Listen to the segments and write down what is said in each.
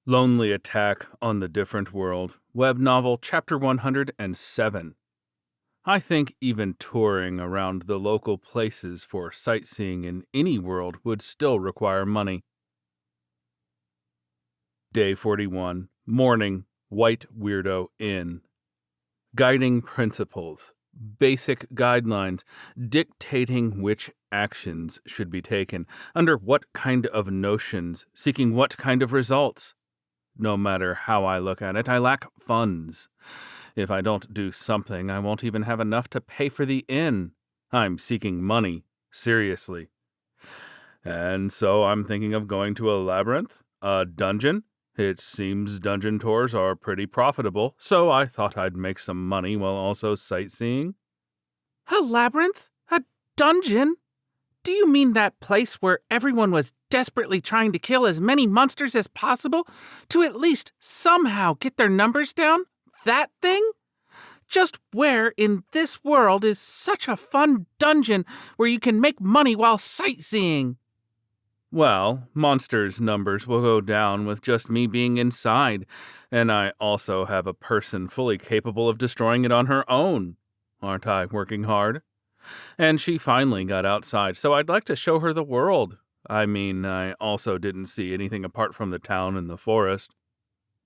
Lonely Attack on the Different World, web novel chapter 107. I think even touring around the local places for sightseeing in any world would still require money. Day 41, Morning, White Weirdo Inn. Guiding principles, basic guidelines dictating which actions should be taken, under what kind of notions, seeking what kind of results. No matter how I look at it, I lack funds. If I don't do something, I won't even have enough to pay for the inn. I'm seeking money, seriously. And so I'm thinking of going to a labyrinth, a dungeon. It seems dungeon tours are pretty profitable, so I thought I'd make some money while also sightseeing. A labyrinth? A dungeon? Do you mean that place where everyone was desperately trying to kill as many monsters as possible to at least somehow get their numbers down? That thing? Just where in this world is such a fun dungeon where you can make money while sightseeing? Well, monsters' numbers will go down with just me being inside, and I also have a person fully capable of destroying it on her own. Aren't I working hard? And she finally got outside, so I'd like to show her the world. I mean, I also didn't see anything apart from the town and the forest.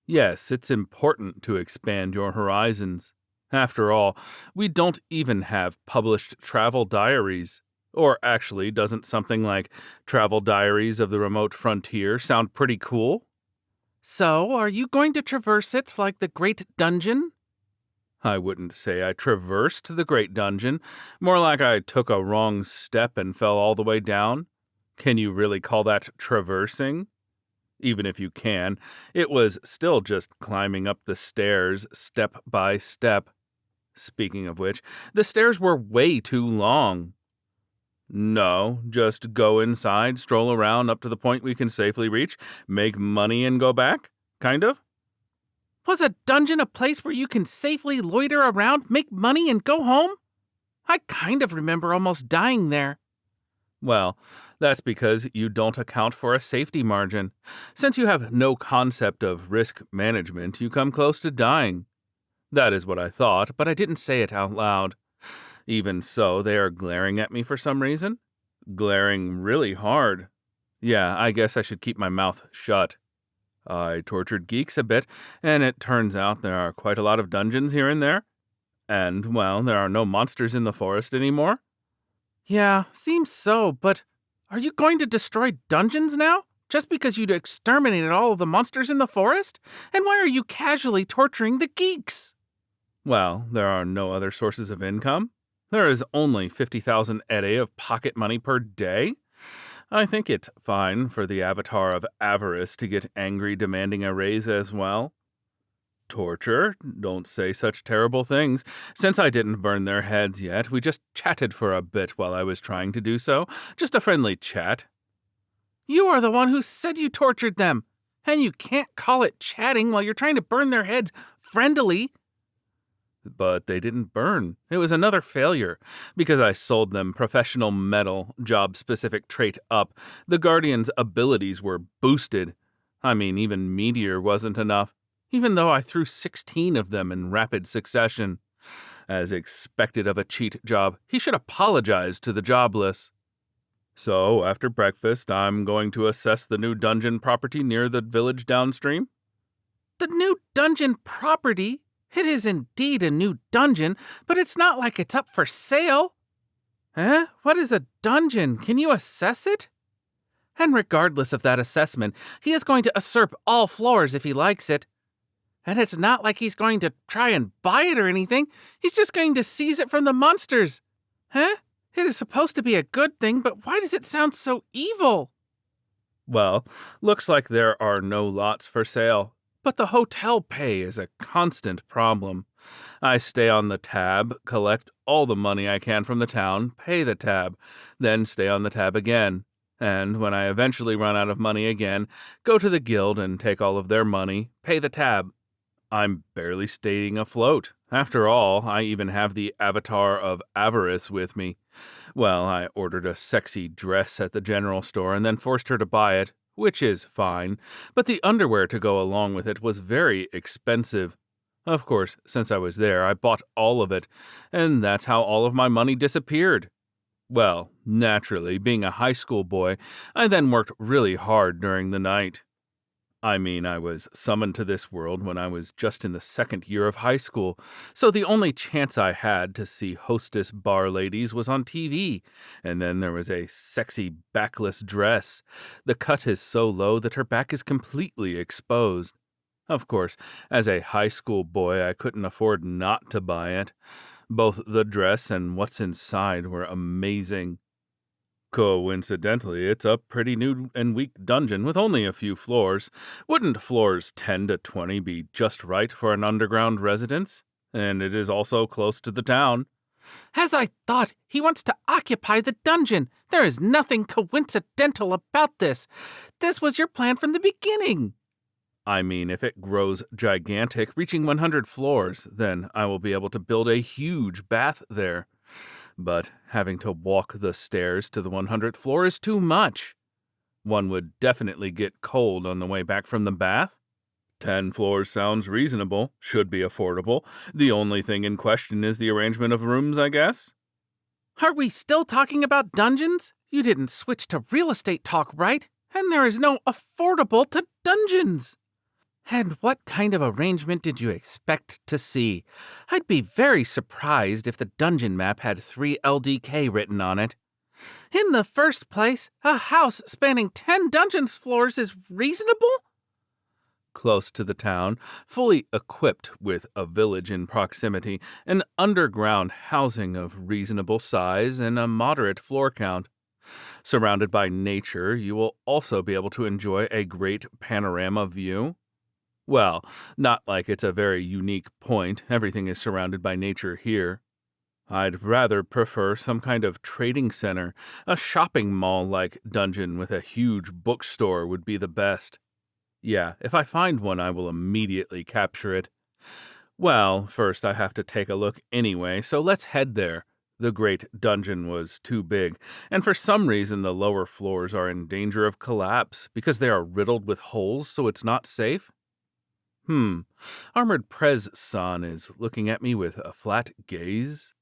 Yes, it's important to expand your horizons. After all, we don't even have published travel diaries. Or actually, doesn't something like Travel Diaries of the Remote Frontier sound pretty cool? So, are you going to traverse it like the Great Dungeon? I wouldn't say I traversed the Great Dungeon, more like I took a wrong step and fell all the way down. Can you really call that traversing? Even if you can, it was still just climbing up the stairs step by step. Speaking of which, the stairs were way too long. No, just go inside, stroll around up to the point we can safely reach, make money and go back? Kind of? Was a dungeon a place where you can safely loiter around, make money, and go home? I kind of remember almost dying there. Well, that's because you don't account for a safety margin. Since you have no concept of risk management, you come close to dying. That is what I thought, but I didn't say it out loud. Even so, they are glaring at me for some reason. Glaring really hard. Yeah, I guess I should keep my mouth shut. I tortured geeks a bit, and it turns out there are quite a lot of dungeons here and there. And, well, there are no monsters in the forest anymore. Yeah, seems so, but are you going to destroy dungeons now? Just because you'd exterminated all of the monsters in the forest? And why are you casually torturing the geeks? Well, there are no other sources of income. There is only 50,000 eddy of pocket money per day. I think it's fine for the avatar of avarice to get angry demanding a raise as well. Torture? Don't say such terrible things. Since I didn't burn their heads yet, we just chatted for a bit while I was trying to do so. Just a friendly chat. You are the one who said you tortured them, and you can't call it chatting while you're trying to burn their heads friendly. But they didn't burn. It was another failure. Because I sold them professional metal, job-specific trait up, the Guardian's abilities were boosted. I mean, even Meteor wasn't enough, even though I threw 16 of them in rapid succession. As expected of a cheat job, he should apologize to the jobless. So, after breakfast, I'm going to assess the new dungeon property near the village downstream. The new dungeon property? It is indeed a new dungeon, but it's not like it's up for sale. Eh? What is a dungeon? Can you assess it? And regardless of that assessment, he is going to usurp all floors if he likes it. And it's not like he's going to try and buy it or anything. He's just going to seize it from the monsters. Huh? It is supposed to be a good thing, but why does it sound so evil? Well, looks like there are no lots for sale. But the hotel pay is a constant problem. I stay on the tab, collect all the money I can from the town, pay the tab, then stay on the tab again. And when I eventually run out of money again, go to the guild and take all of their money, pay the tab. I'm barely staying afloat. After all, I even have the avatar of avarice with me. Well, I ordered a sexy dress at the general store and then forced her to buy it, which is fine, but the underwear to go along with it was very expensive. Of course, since I was there, I bought all of it, and that's how all of my money disappeared. Well, naturally, being a high school boy, I then worked really hard during the night. I mean, I was summoned to this world when I was just in the second year of high school, so the only chance I had to see hostess bar ladies was on TV, and then there was a sexy backless dress. The cut is so low that her back is completely exposed. Of course, as a high school boy, I couldn't afford not to buy it. Both the dress and what's inside were amazing. Coincidentally, it's a pretty new and weak dungeon with only a few floors. Wouldn't floors 10 to 20 be just right for an underground residence? And it is also close to the town. As I thought, he wants to occupy the dungeon. There is nothing coincidental about this. This was your plan from the beginning. I mean, if it grows gigantic, reaching 100 floors, then I will be able to build a huge bath there. But having to walk the stairs to the 100th floor is too much. One would definitely get cold on the way back from the bath. 10 floors sounds reasonable, should be affordable. The only thing in question is the arrangement of rooms, I guess. Are we still talking about dungeons? You didn't switch to real estate talk, right? And there is no affordable to dungeons. And what kind of arrangement did you expect to see? I'd be very surprised if the dungeon map had 3 LDK written on it. In the first place, a house spanning 10 dungeons floors is reasonable? Close to the town, fully equipped with a village in proximity, an underground housing of reasonable size and a moderate floor count. Surrounded by nature, you will also be able to enjoy a great panorama view. Well, not like it's a very unique point. Everything is surrounded by nature here. I'd rather prefer some kind of trading center. A shopping mall-like dungeon with a huge bookstore would be the best. Yeah, if I find one, I will immediately capture it. Well, first I have to take a look anyway, so let's head there. The great dungeon was too big, and for some reason the lower floors are in danger of collapse because they are riddled with holes, so it's not safe. Armored Prez-san is looking at me with a flat gaze.